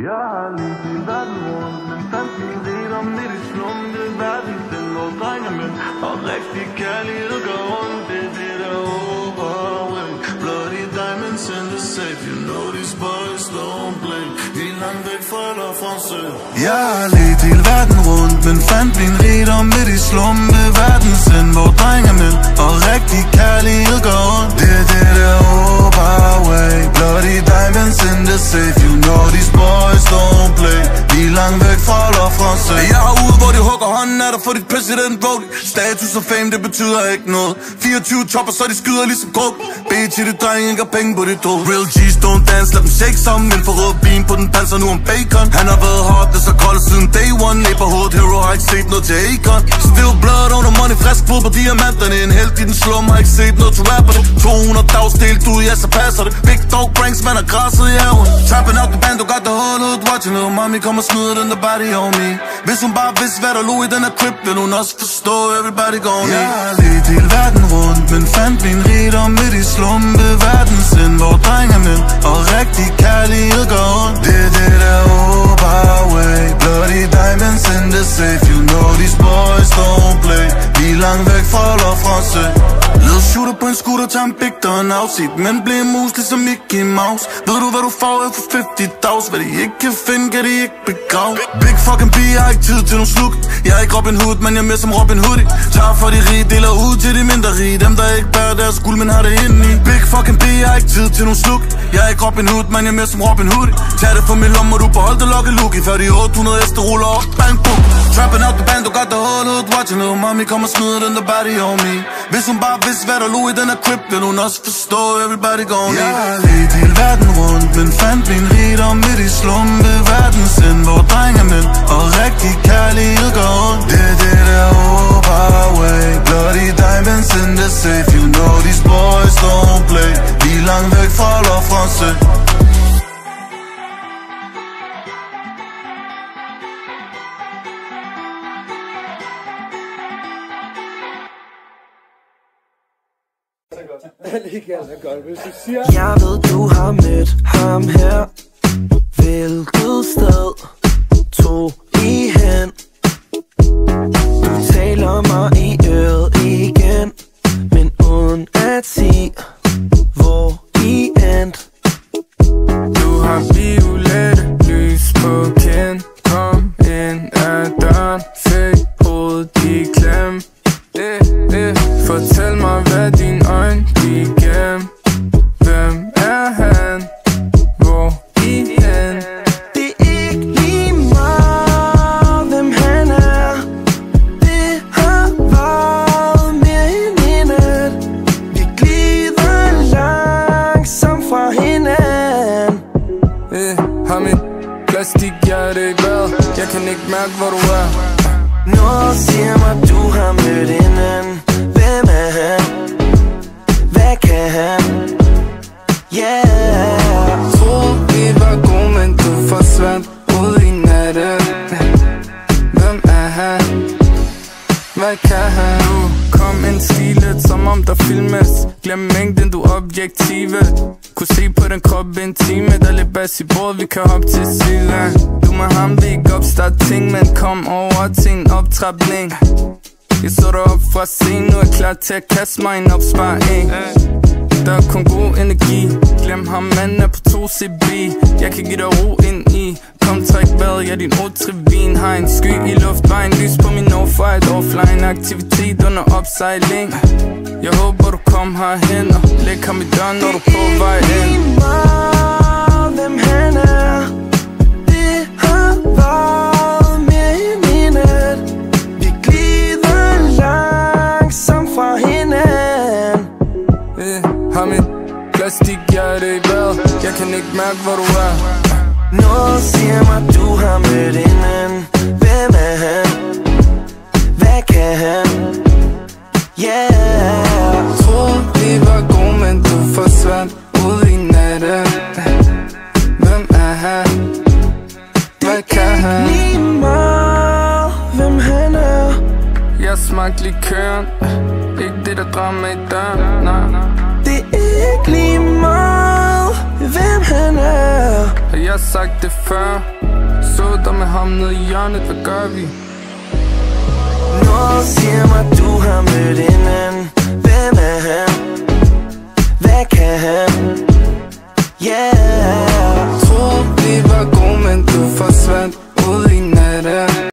Jeg har lige til verden rundt, men fandt min rigdom midt i slumpe. Verden den hvor drengemænd og rigtig kærlighed går rundt. Det er det der overway. Bloody diamonds in the safe, you know these boys don't play. Vi er langt væk fra eller fra sø. Jeg har lige til verden rundt, men fandt min rigdom midt i slumpe. Verden sind hvor drengemænd og rigtig kærlighed går rundt. Det er det der overway. Bloody diamonds in the safe, you know these boys don't play. Vi er langt væk fra eller fra sø. Jeg er ude hvor de hugger hånden af dig for dit president vote. Status og fame det betyder ikke noget. 24 chopper så de skyder ligesom grub. Bed til det dreng ikke har penge på dit hoved. Real G's don't dance, lad dem shake sammen. En forrød bin på den panser nu om bacon. Han har været hot, det så koldt siden day one. Neighborhood hero har ikke set noget til Akon. Still blood under money, frisk fod på diamanterne. En held i den slum har ikke set noget til rapperne. 200 dags delt ud, ja så passer det. Big dog pranks, man har græsset i haven. Trapping out the band, du got the whole hood watching. Little mommy kom og smider den der body on me. Hvis hun bare vidste hvad der lå i den her crib, vil hun også forstå everybody gon' me. Jeg har lige til verden rundt, men fandt min rigdom midt i slumpe. Verden sind hvor drengemænd og rigtig kærlighed går rundt. Det er det der overway. Bloody diamonds in the safe, you know these boys don't play. Vi er langt væk fra eller fra sø. Led shooter på en scooter, tager en big dog afsit. Men bliver mus ligesom Mickey Mouse. Ved du hvad du får for 50.000? Hvad de ikke kan finde, kan de ikke begrave. Big fucking B, jeg har ikke tid til nogen sluk. Jeg er ikke Robin Hood, men jeg er med som Robin Hoodie. Tager for de rige, deler ud til de mindre rige. Dem der ikke bærer deres guld, men har det inde i. Big fucking B, jeg har ikke tid til nogen sluk. Jeg er ikke Robin Hood, men jeg er med som Robin Hoodie. Tag det for min lomme, og du beholder det lucky Lucky. Før de 800 heste ruller op, bang boom. Trapping out the band, du got the whole hood watching. Little mommy kom og smider den der body on me. Hvis hun bare vidste hvad der lå i den her crib, vil hun også forstå everybody gon' me. Jeg har lige til verden rundt, men fandt min rigdom midt i slumpe. Verden sind hvor drengemænd og rigtig kærlighed går rundt. Det er det der overway. Bloody diamonds in the safe, you know these boys don't play. Vi er langt væk fra eller fra sø. Jeg ved du har mødt ham her. Hvilket sted tog I hen? Du taler mig i øret igen, men uden at sige hvor I endte. Du har violette lys på kind. Kom ind ad døren, fik hovedet i klem. Fortæl mig hvad dine øjne de gem. Hvem er han? Hvor I hen? Det er ikke lige meget hvem han er. Det har været mere end en nat. Vi glider langsomt fra hinanden. Har mit plastikhjerte i bad. Jeg kan ikke mærke hvor du er. Noget siger mig du har mødt hinanden. Hvem er han? Hvad kan han? Yeah. Troede vi var gode, men du forsvandt ud i natten. Hvem er han? Hvad kan han? Du kom en stilet, som om der filmes. Glem mængden, du objektive. Kunne se på den krop intime. Der er lidt bas i bordet, vi kan hoppe til siden. Du med ham vil ikke opstarte ting, men kom over til en optrapning. Jeg så dig op fra scenen, nu er klar til at kaste mig en opsparing. Der er kun god energi. Glem ham, manden er på 2 CB. Jeg kan give dig ro ind i. Kom træk vejret, jeg din otrivin. Har en sky i luftvejen, lys på min no-fight. Offline aktivitet under opsejling. Jeg håber du kom herhen og læg ham i døren, når du er på vej ind. Hvem han er? Det har været mere end en nat. Vi glider langsomt fra hinanden. Har mit plastikhjerte i bad. Jeg kan ikke mærke hvor du er. Noget siger mig du har mødt hinanden. Hvem er han? Hvad kan han? Yeah. Troede vi var gode, men du forsvandt ud i natten. Hvem er han? Hvad kan han? Lige meget hvem han er. Jeg smagte likøren. Ikke det der drama i døren, nej. Det er ikke lige meget hvem han er. jeg har sagt det før. Så der med ham nede i hjørnet, hvad gør vi? Noget siger mig, du har mødt en anden. Hvem er han? Hvad kan han?